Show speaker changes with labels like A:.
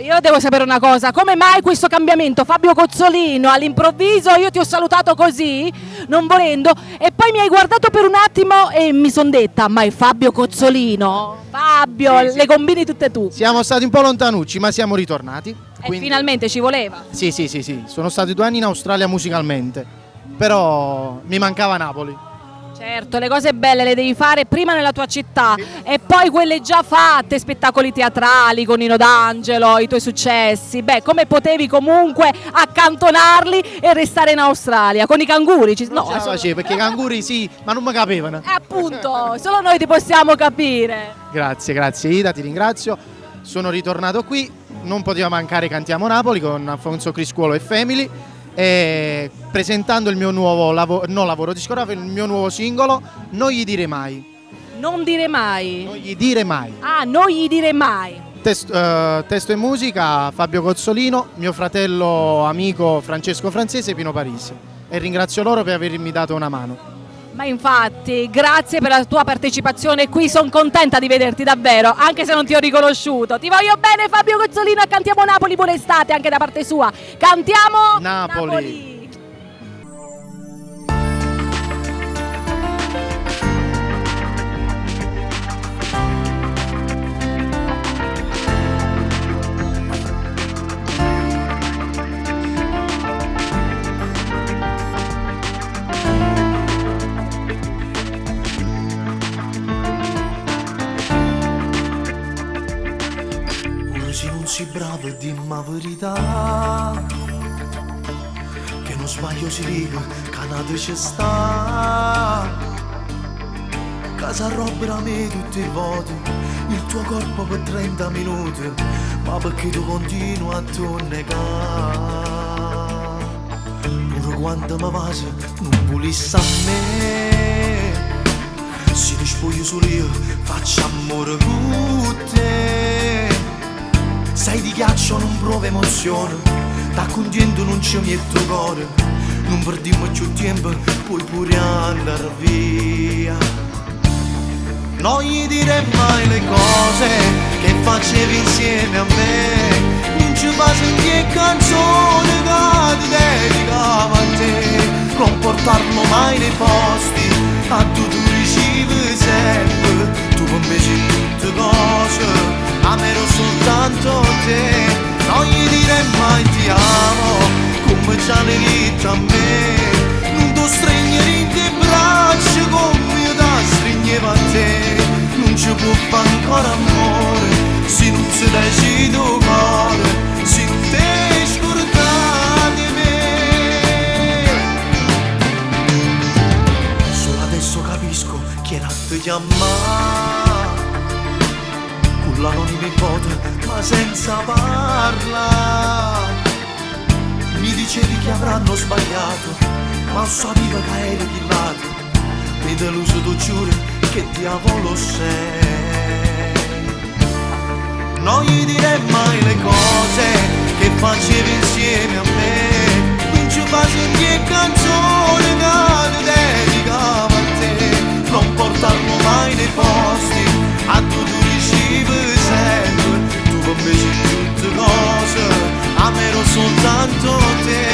A: Io devo sapere una cosa, come mai questo cambiamento? Fabio Cozzolino, all'improvviso io ti ho salutato così, non volendo, e poi mi hai guardato per un attimo e mi son detta, ma è Fabio Cozzolino? Fabio,
B: Sì.
A: le combini tutte tu.
B: Siamo stati un po' lontanucci, ma siamo ritornati.
A: E finalmente ci voleva.
B: Sì. Sono stati 2 anni in Australia musicalmente, però mi mancava Napoli.
A: Certo, le cose belle le devi fare prima nella tua città e poi quelle già fatte, spettacoli teatrali con Nino D'Angelo, i tuoi successi. Beh, come potevi comunque accantonarli e restare in Australia? Con i canguri?
B: No, perché i canguri sì, ma non mi capivano.
A: Appunto, solo noi ti possiamo capire.
B: Grazie Ida, ti ringrazio. Sono ritornato qui, non poteva mancare Cantiamo Napoli con Alfonso Criscuolo e Family. E presentando il mio nuovo lavoro discografico, il mio nuovo singolo, Non gli dire mai.
A: Non dire mai.
B: Non gli dire mai.
A: Ah, non gli dire mai.
B: Testo e musica Fabio Cozzolino, mio fratello amico Francesco Francese e Pino Parisi. E ringrazio loro per avermi dato una mano.
A: Ma infatti, grazie per la tua partecipazione qui, sono contenta di vederti davvero, anche se non ti ho riconosciuto. Ti voglio bene Fabio Cozzolino e Cantiamo Napoli, buona estate anche da parte sua. Cantiamo
B: Napoli.
C: Se non sei bravo dimmi la verità, che non sbaglio si dica che nata ci sta, che si arrobberà a me tutti i voti, il tuo corpo per 30 minuti, ma perché tu continui a negare, pure quando mi vasi non pulisse a me, se ti spoglio solo io faccio amore con te. Sai di ghiaccio non provo emozione, da contento non ci metto cuore, non perdiamo più tempo, puoi pure andare via. Non gli dire mai le cose che facevi insieme a me, non ci fa sentire canzone che ti dedicavo a te, non portarlo mai nei posti, a tu ricevi sempre, tu per me sei tutte cose. Amerò soltanto te, non gli dire mai ti amo, come già ne detto a me, non ti stringere in te braccia come io ti stringevo a te, non ci può fare ancora amore, se non si decide il cuore, se non ti scordate di me. Solo adesso capisco che era te chiamare, l'anonimo ipote, ma senza parlare. Mi dicevi che avranno sbagliato, ma sapevo che eri pillato. Mi deluso, tu giuri che diavolo sei. Non gli dire mai le cose che facevi insieme a me, non ci fa sentire canzone che ti dedicavo a te, non portarlo mai nei posti, a tu ricevi sempre, tu per me sei tutte cose, amerò soltanto te.